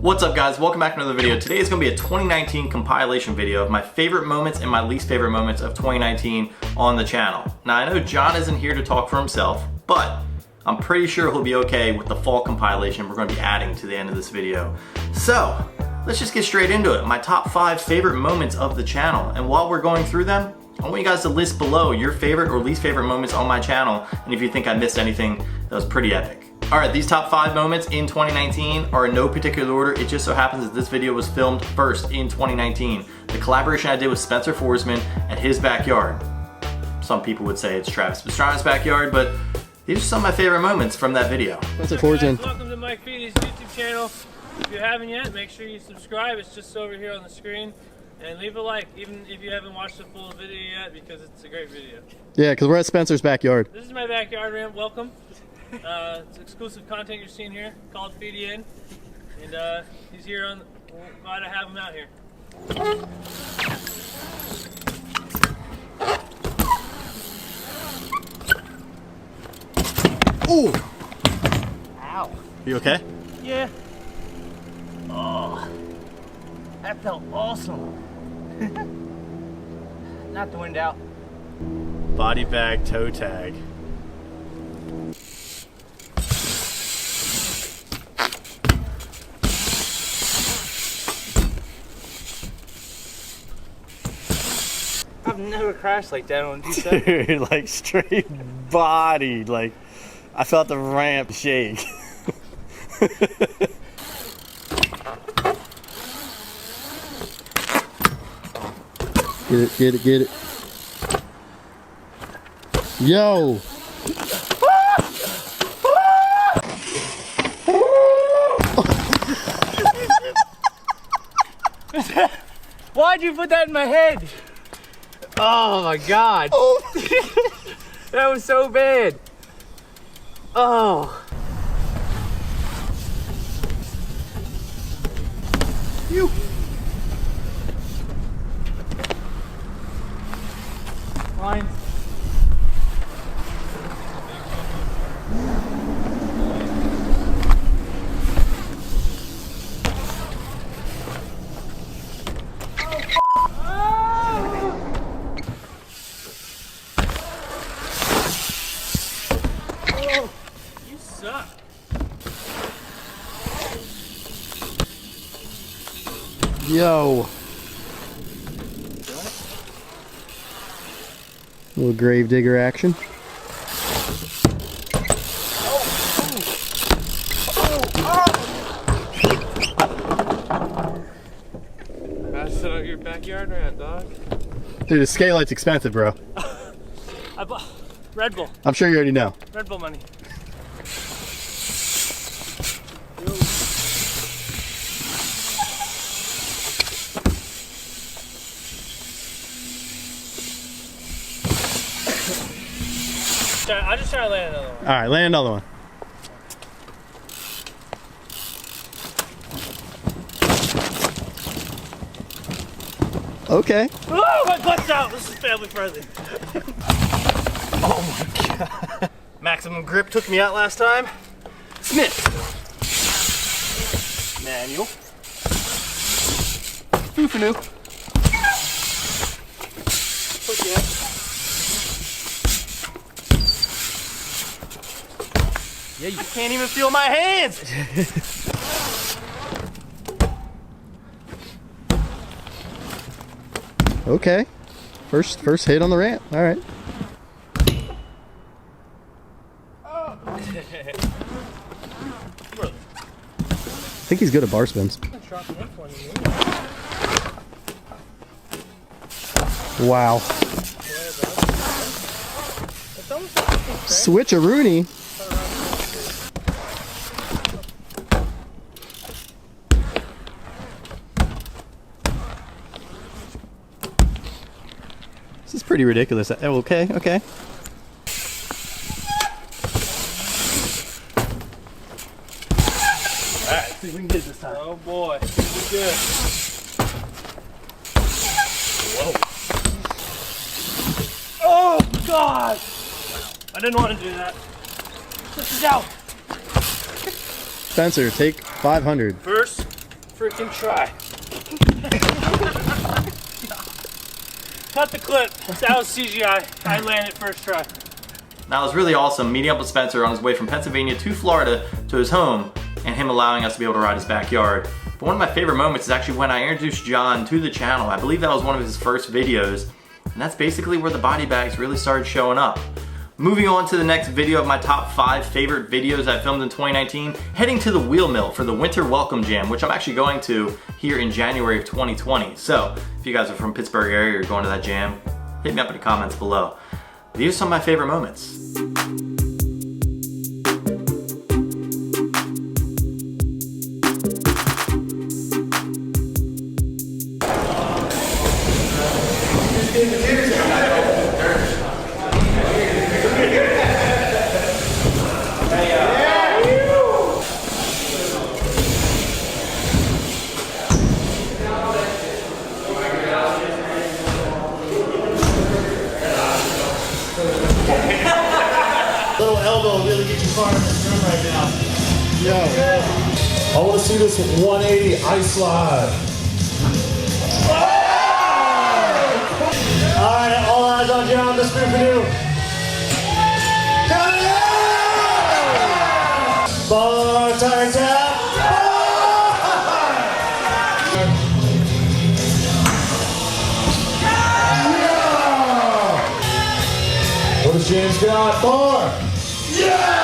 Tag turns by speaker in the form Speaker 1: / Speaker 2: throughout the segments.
Speaker 1: What's up guys, welcome back to another video. Today is going to be a 2019 compilation video of my favorite moments and my least favorite moments of 2019 on the channel. Now I know John isn't here to talk for himself, but I'm pretty sure he'll be okay with the fall compilation we're going to be adding to the end of this video. So let's just get straight into it. My top 5 favorite moments of the channel, and while we're going through them, I want you guys to list below your favorite or least favorite moments on my channel, and if you think I missed anything that was pretty epic. Alright, these top 5 moments in 2019 are in no particular order. It just so happens that this video was filmed first in 2019. The collaboration I did with Spencer Forsman at his backyard. Some people would say it's Travis Pastrana's backyard, but these are some of my favorite moments from that video.
Speaker 2: Spencer Forsman.
Speaker 3: Welcome to Mike Feedy's YouTube channel. If you haven't yet, make sure you subscribe. It's just over here on the screen. And leave a like, even if you haven't watched the full video yet, because it's a great video.
Speaker 2: Yeah, because we're at Spencer's backyard.
Speaker 3: This is my backyard ramp. Welcome. It's exclusive content you're seeing here, called Feedy In. And he's here on, glad to have him out here.
Speaker 1: Ooh!
Speaker 3: Ow.
Speaker 1: You okay?
Speaker 3: Yeah. Oh, that felt awesome. Not the wind out.
Speaker 1: Body bag, toe tag.
Speaker 3: I've never crashed like that on G7.
Speaker 1: Dude, like straight body, like I felt the ramp shake.
Speaker 2: Get it, get it, get it. Yo!
Speaker 3: Why'd you put that in my head? Oh my god.
Speaker 2: Oh.
Speaker 3: That was so bad. Oh.
Speaker 2: You!
Speaker 3: Lines. You suck.
Speaker 2: Yo! Little grave digger action.
Speaker 3: That's your backyard ramp, dog.
Speaker 2: Dude, the Skylight's expensive, bro.
Speaker 3: I bought Red Bull.
Speaker 2: I'm sure you already know.
Speaker 3: Red Bull money. I'll just try to land another one.
Speaker 2: Alright, land another one. Okay.
Speaker 3: Oh, my butt's out! This is family friendly.
Speaker 1: Oh my god. Maximum grip took me out last time. Smith. Manual. Foo-fanoo. Okay.
Speaker 3: Yeah,
Speaker 1: I can't even feel my hands.
Speaker 2: Okay. First hit on the ramp. Alright.
Speaker 3: Oh.
Speaker 2: I think he's good at bar spins. Wow. Switch-a-rooney. This is pretty ridiculous. Oh, okay, okay.
Speaker 1: Alright, see if we can get it this time.
Speaker 3: Oh boy, this is good.
Speaker 1: Whoa.
Speaker 3: Oh god! I didn't want to do that. This is out.
Speaker 2: Spencer, take 500.
Speaker 3: First freaking try. Cut the clip. That was CGI. I landed first try.
Speaker 1: Now it was really awesome meeting up with Spencer on his way from Pennsylvania to Florida to his home and him allowing us to be able to ride his backyard. But one of my favorite moments is actually when I introduced John to the channel. I believe that was one of his first videos, and that's basically where the body bags really started showing up. Moving on to the next video of my top 5 favorite videos I filmed in 2019, heading to the wheel mill for the Winter Welcome Jam, which I'm actually going to here in January of 2020. So if you guys are from Pittsburgh area or you're going to that jam, hit me up in the comments below. These are some of my favorite moments.
Speaker 4: Little elbow really gets you far in this room right now.
Speaker 2: Yo.
Speaker 4: I want to see this 180 ice slide. All right, all eyes on John, the spoon canoe. Bar, tire tap. What has James got? Bar. Yeah!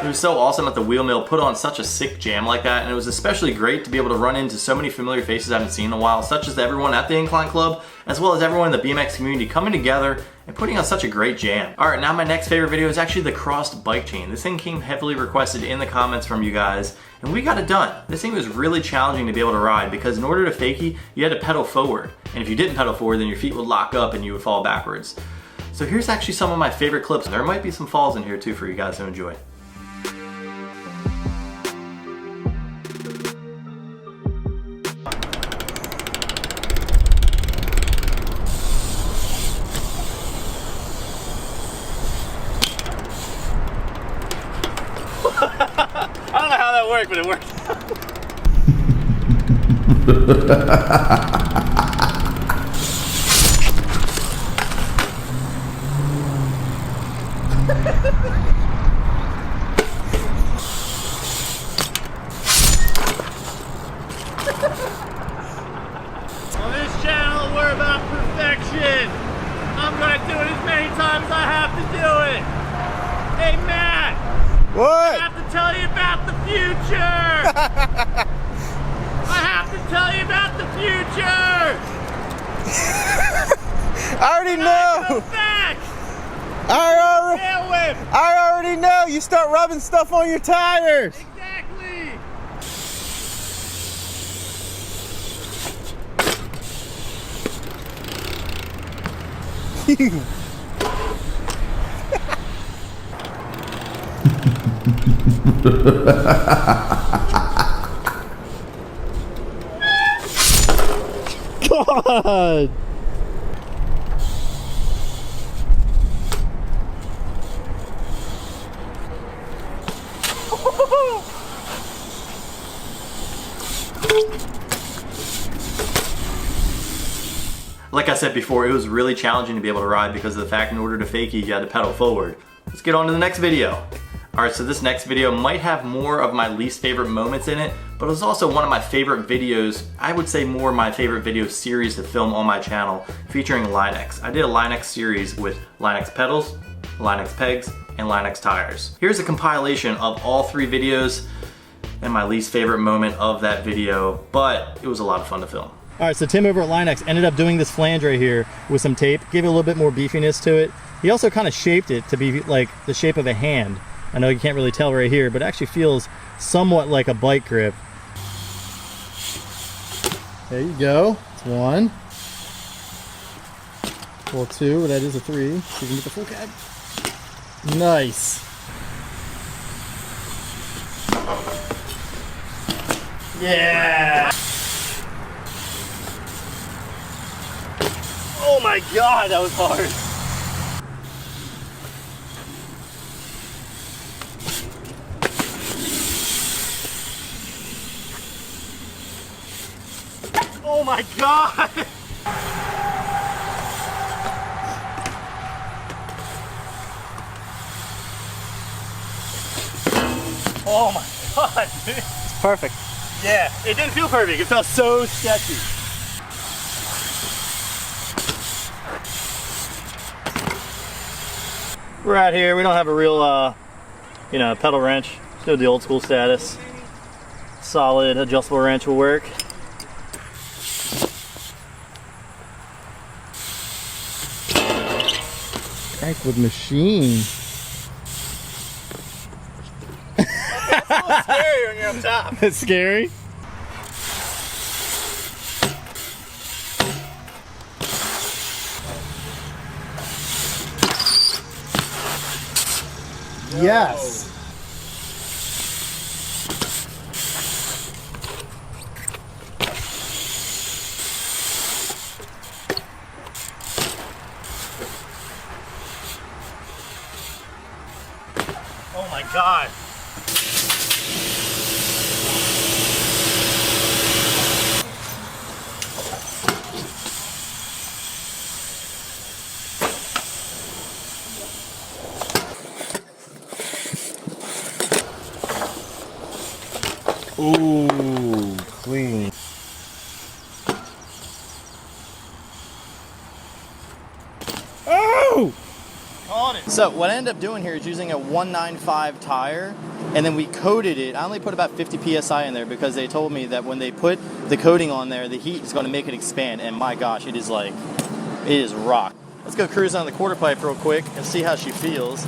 Speaker 1: It was so awesome that the wheel mill put on such a sick jam like that, and it was especially great to be able to run into so many familiar faces I haven't seen in a while, such as everyone at the Incline Club, as well as everyone in the BMX community coming together and putting on such a great jam. Alright, now my next favorite video is actually the crossed bike chain. This thing came heavily requested in the comments from you guys, and we got it done. This thing was really challenging to be able to ride because in order to fakie, you had to pedal forward. And if you didn't pedal forward, then your feet would lock up and you would fall backwards. So here's actually some of my favorite clips. There might be some falls in here too for you guys to enjoy.
Speaker 3: I don't know how that worked, but it worked. On this channel, we're about perfection. I'm gonna do it as many times as I have to do it. Hey, Matt.
Speaker 2: What?
Speaker 3: I have to tell you about the future! I have to tell you about the future!
Speaker 2: I already know! I already know! You start rubbing stuff on your tires!
Speaker 3: Exactly!
Speaker 2: God!
Speaker 1: Like I said before, it was really challenging to be able to ride because of the fact in order to fakie, you had to pedal forward. Let's get on to the next video. Alright, so this next video might have more of my least favorite moments in it, but it was also one of my favorite videos. I would say more my favorite video series to film on my channel featuring Line-X. I did a Line-X series with Line-X pedals, Line-X pegs, and Line-X tires. Here's a compilation of all 3 videos and my least favorite moment of that video, but it was a lot of fun to film.
Speaker 2: All right, so Tim over at Line-X ended up doing this flange right here with some tape, gave it a little bit more beefiness to it. He also kind of shaped it to be like the shape of a hand. I know you can't really tell right here, but it actually feels somewhat like a bike grip. There you go. It's 1. Well, 2, but that is a 3. So you can get the full cab. Nice. Yeah. Oh my God, that was hard. Oh my God! Oh my God, dude. It's perfect. Yeah, it didn't feel perfect. It felt so sketchy. We're out here. We don't have a real, you know, pedal wrench. Still the old school status. Solid adjustable wrench will work. Crank with machine. It's a little scary when you're up top. It's scary? Yes. Oh my God. Ooh, clean. Oh! On it. So what I ended up doing here is using a 195 tire, and then we coated it. I only put about 50 PSI in there because they told me that when they put the coating on there, the heat is going to make it expand, and my gosh, it is like, it is rock. Let's go cruise on the quarter pipe real quick and see how she feels.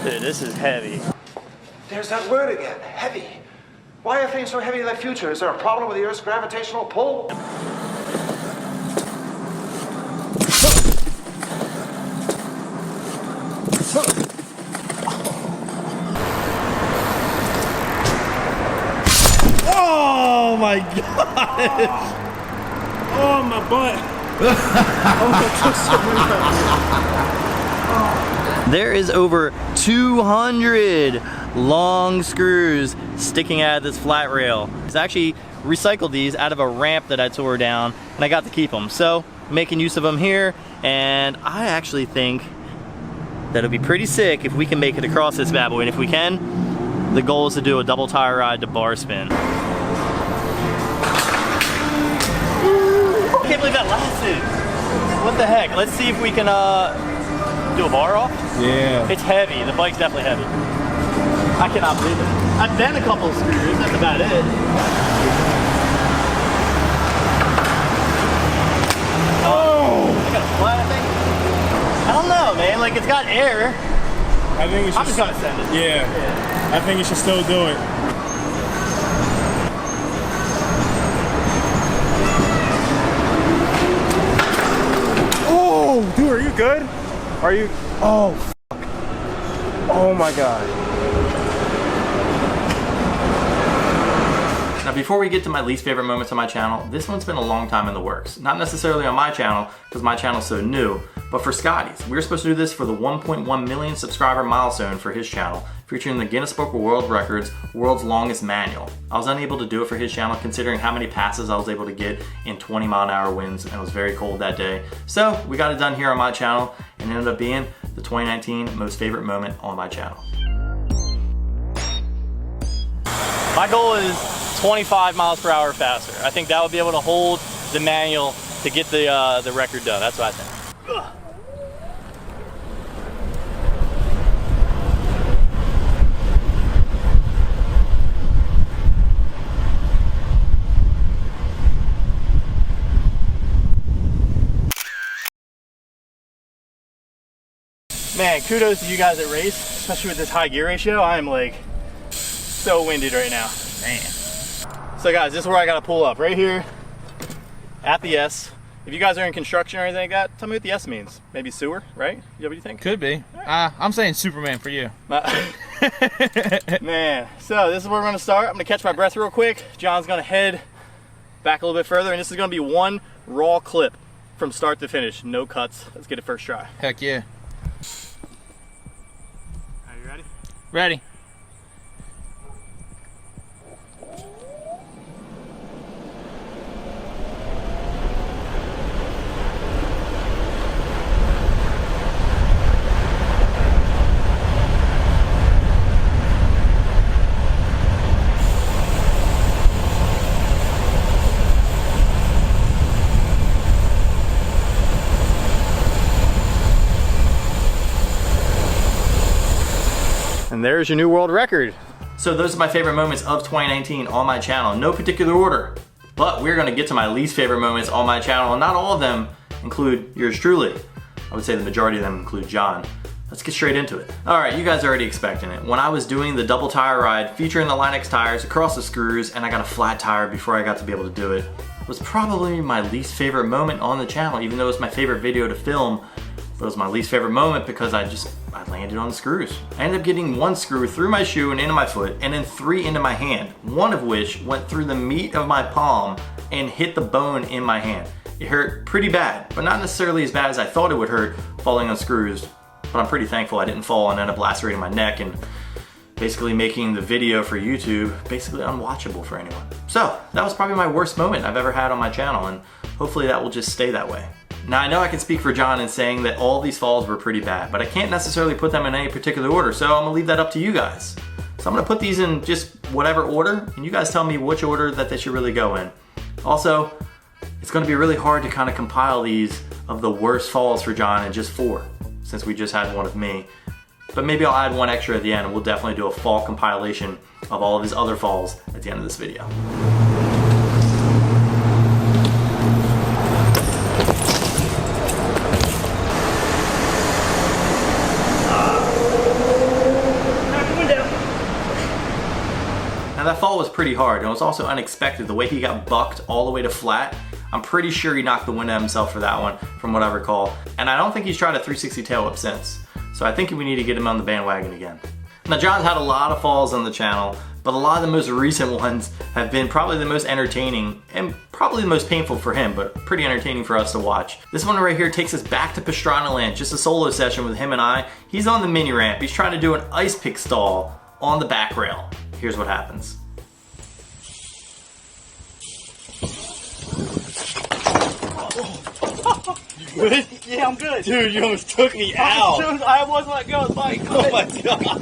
Speaker 2: Dude, this is heavy.
Speaker 5: There's that word again, heavy. Why are things so heavy in the future? Is there a problem with the Earth's gravitational pull?
Speaker 2: Oh my God!
Speaker 3: Oh, my butt.
Speaker 1: There is over 200 long screws sticking out of this flat rail. I actually recycled these out of a ramp that I tore down, and I got to keep them. So, making use of them here, and I actually think that it'll be pretty sick if we can make it across this bad boy. And if we can, the goal is to do a double tire ride to bar spin. I can't believe that lasted. What the heck? Let's see if we can do a bar off.
Speaker 2: Yeah.
Speaker 1: It's heavy. The bike's definitely heavy. I cannot believe it. I've bent a couple of screws. That's about it. Oh! I got a flat, I think. I don't know, man. Like, it's got air.
Speaker 3: I think
Speaker 1: I'm just gonna send it.
Speaker 3: Yeah. I think you should still do it. Oh, dude, are you good? Are you? Oh, fuck. Oh my God.
Speaker 1: Now before we get to my least favorite moments on my channel, this one's been a long time in the works. Not necessarily on my channel, because my channel's so new, but for Scotty's. We were supposed to do this for the 1.1 million subscriber milestone for his channel, featuring the Guinness Book of World Records World's Longest Manual. I was unable to do it for his channel considering how many passes I was able to get in 20-mile-an-hour winds, and it was very cold that day. So we got it done here on my channel, and it ended up being the 2019 most favorite moment on my channel.
Speaker 2: My goal is 25 miles per hour faster. I think that would be able to hold the manual to get the record done. That's what I think. Ugh. Man, kudos to you guys at race, especially with this high gear ratio. I am like so winded right now. Man. So guys, this is where I gotta pull up, right here at the S. If you guys are in construction or anything like that, tell me what the S means. Maybe sewer, right? What do you think?
Speaker 6: Could be. I'm saying Superman for you.
Speaker 2: Man, so this is where we're gonna start. I'm gonna catch my breath real quick. John's gonna head back a little bit further, and this is gonna be one raw clip from start to finish. No cuts. Let's get it first try.
Speaker 6: Heck yeah.
Speaker 2: Are you ready?
Speaker 6: Ready.
Speaker 2: And there's your new world record.
Speaker 1: So those are my favorite moments of 2019 on my channel. No particular order, but we're gonna get to my least favorite moments on my channel, and not all of them include yours truly. I would say the majority of them include John. Let's get straight into it. All right, you guys are already expecting it. When I was doing the double tire ride featuring the Line-X tires across the screws, and I got a flat tire before I got to be able to do it, was probably my least favorite moment on the channel, even though it's my favorite video to film. But it was my least favorite moment because I landed on the screws. I ended up getting one screw through my shoe and into my foot, and then 3 into my hand, one of which went through the meat of my palm and hit the bone in my hand. It hurt pretty bad, but not necessarily as bad as I thought it would hurt falling on screws. But I'm pretty thankful I didn't fall and end up lacerating my neck and basically making the video for YouTube basically unwatchable for anyone. So that was probably my worst moment I've ever had on my channel, and hopefully that will just stay that way. Now I know I can speak for John in saying that all these falls were pretty bad, but I can't necessarily put them in any particular order, so I'm gonna leave that up to you guys. So I'm gonna put these in just whatever order, and you guys tell me which order that they should really go in. Also, it's gonna be really hard to kind of compile these of the worst falls for John in just 4, since we just had one of me. But maybe I'll add one extra at the end, and we'll definitely do a fall compilation of all of his other falls at the end of this video. Now that fall was pretty hard, and it was also unexpected. The way he got bucked all the way to flat, I'm pretty sure he knocked the wind out of himself for that one, from what I recall. And I don't think he's tried a 360 tail whip since. So I think we need to get him on the bandwagon again. Now John's had a lot of falls on the channel, but a lot of the most recent ones have been probably the most entertaining and probably the most painful for him, but pretty entertaining for us to watch. This one right here takes us back to Pastrana Land, just a solo session with him and I. He's on the mini ramp. He's trying to do an ice pick stall on the back rail. Here's what happens.
Speaker 2: Good? Yeah, I'm good. Dude, you almost took me out. I wasn't let go of the bike. Oh my god.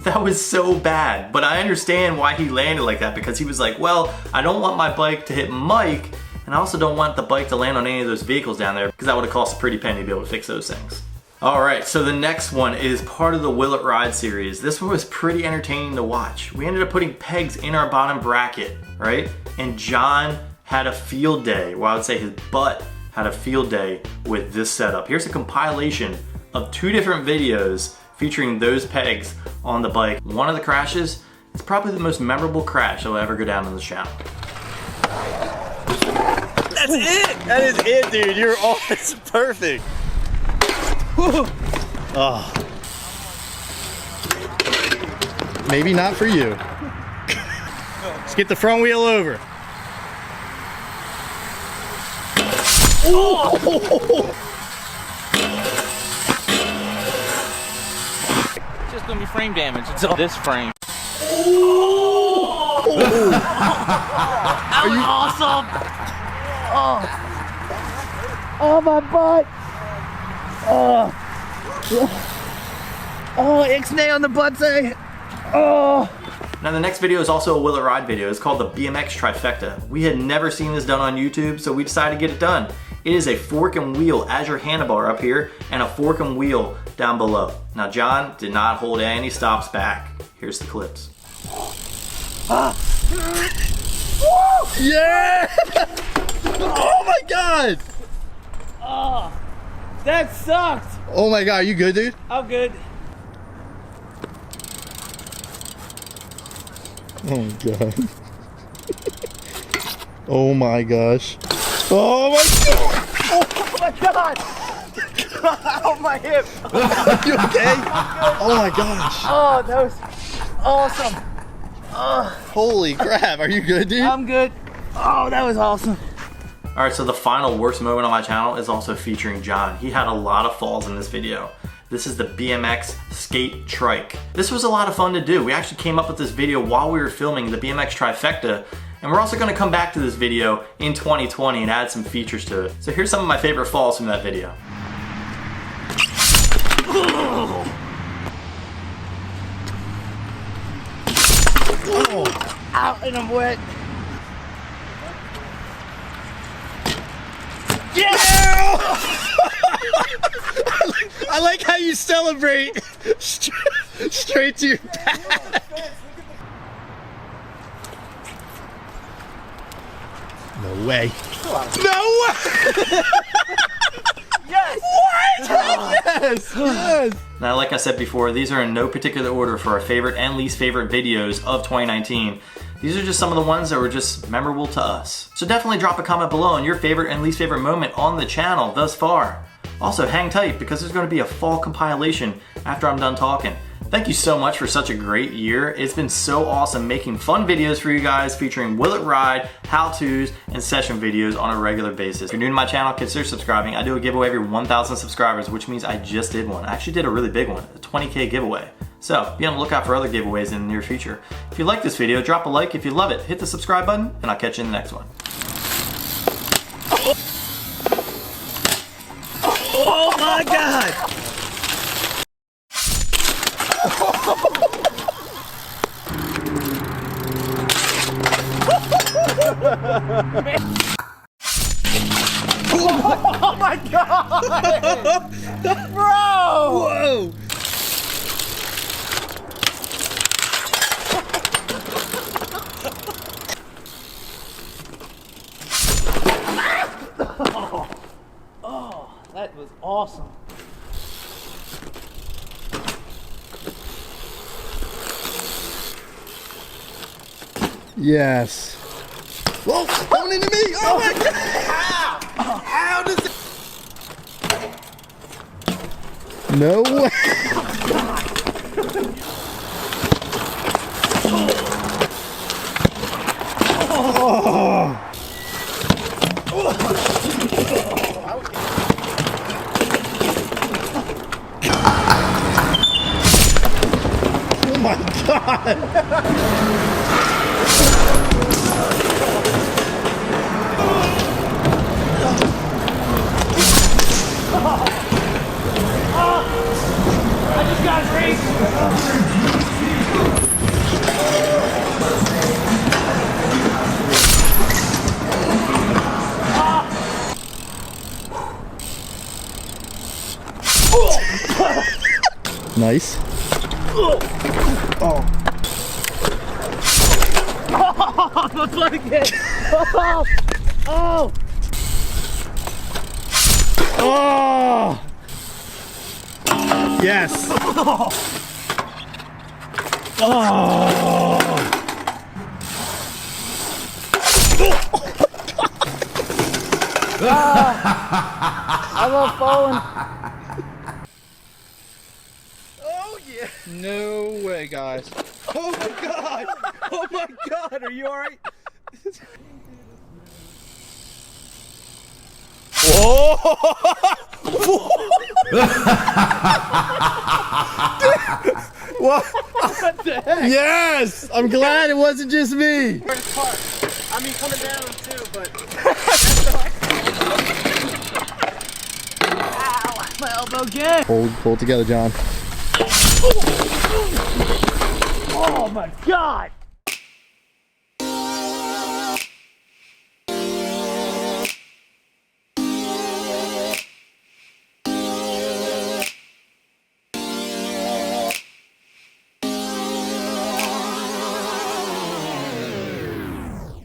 Speaker 1: That was so bad, but I understand why he landed like that, because he was like, well, I don't want my bike to hit Mike, and I also don't want the bike to land on any of those vehicles down there, because that would have cost a pretty penny to be able to fix those things. All right, so the next one is part of the Will It Ride series. This one was pretty entertaining to watch. We ended up putting pegs in our bottom bracket, right? And John had a field day, well, I would say his butt had a field day with this setup. Here's a compilation of 2 different videos featuring those pegs on the bike. One of the crashes is probably the most memorable crash that will ever go down on this channel.
Speaker 2: That's it! That is it, dude. You're all, it's perfect. Whew. Oh. Maybe not for you. Let's get the front wheel over. Oh.
Speaker 6: It's just gonna be frame damage. It's all this frame.
Speaker 2: Oh.
Speaker 6: That was awesome!
Speaker 2: Oh, my butt. Oh, ixnay on the butt say. Oh,
Speaker 1: Now the next video is also a Will It Ride video. It's called the BMX Trifecta. We had never seen this done on YouTube, so we decided to get it done. It is a fork and wheel as your handlebar up here and a fork and wheel down below. Now John did not hold any stops back. Here's the clips.
Speaker 2: Yeah! Oh my god!
Speaker 3: Oh, that sucked.
Speaker 2: Oh my god, you good, dude?
Speaker 3: I'm good.
Speaker 2: Oh my god. Oh my gosh. Oh my god!
Speaker 3: Oh my god! Oh my hip!
Speaker 2: Are you okay? Oh my gosh.
Speaker 3: Oh, that was awesome.
Speaker 2: Holy crap, are you good, dude?
Speaker 3: I'm good. Oh, that was awesome.
Speaker 1: All right, so the final worst moment on my channel is also featuring John. He had a lot of falls in this video. This is the BMX skate trike. This was a lot of fun to do. We actually came up with this video while we were filming the BMX Trifecta, and we're also gonna come back to this video in 2020 and add some features to it. So here's some of my favorite falls from that video.
Speaker 3: Oh. Ow, and I'm wet.
Speaker 2: Yeah! I like how you celebrate straight to your back. No way. No way!
Speaker 3: Yes!
Speaker 2: What? Yes! Yes!
Speaker 1: Now, like I said before, these are in no particular order for our favorite and least favorite videos of 2019. These are just some of the ones that were just memorable to us. So definitely drop a comment below on your favorite and least favorite moment on the channel thus far. Also, hang tight because there's going to be a fall compilation after I'm done talking. Thank you so much for such a great year. It's been so awesome making fun videos for you guys featuring Will It Ride, how-tos, and session videos on a regular basis. If you're new to my channel, consider subscribing. I do a giveaway every 1,000 subscribers, which means I just did one. I actually did a really big one, a 20K giveaway. So be on the lookout for other giveaways in the near future. If you like this video, drop a like. If you love it, hit the subscribe button, and I'll catch you in the next one.
Speaker 2: Oh my god!
Speaker 3: Oh my god! Bro!
Speaker 2: Whoa!
Speaker 3: Oh, that was awesome.
Speaker 2: Yes. Whoa! Coming into me! Oh my god! How does it? No way! Oh. Oh my god!
Speaker 3: I just got raced.
Speaker 2: Nice.
Speaker 3: Oh, my butt again. Oh, oh.
Speaker 2: Oh! Yes. Oh!
Speaker 3: I love falling.
Speaker 2: Oh yeah! No way, guys. Oh my god! Oh my god! Are you alright? Whoa! What?
Speaker 3: What the heck?
Speaker 2: Yes! I'm glad it wasn't just me.
Speaker 3: First part. I mean, coming down too, but. Ow! My elbow again.
Speaker 2: Hold together, John.
Speaker 3: Oh my god!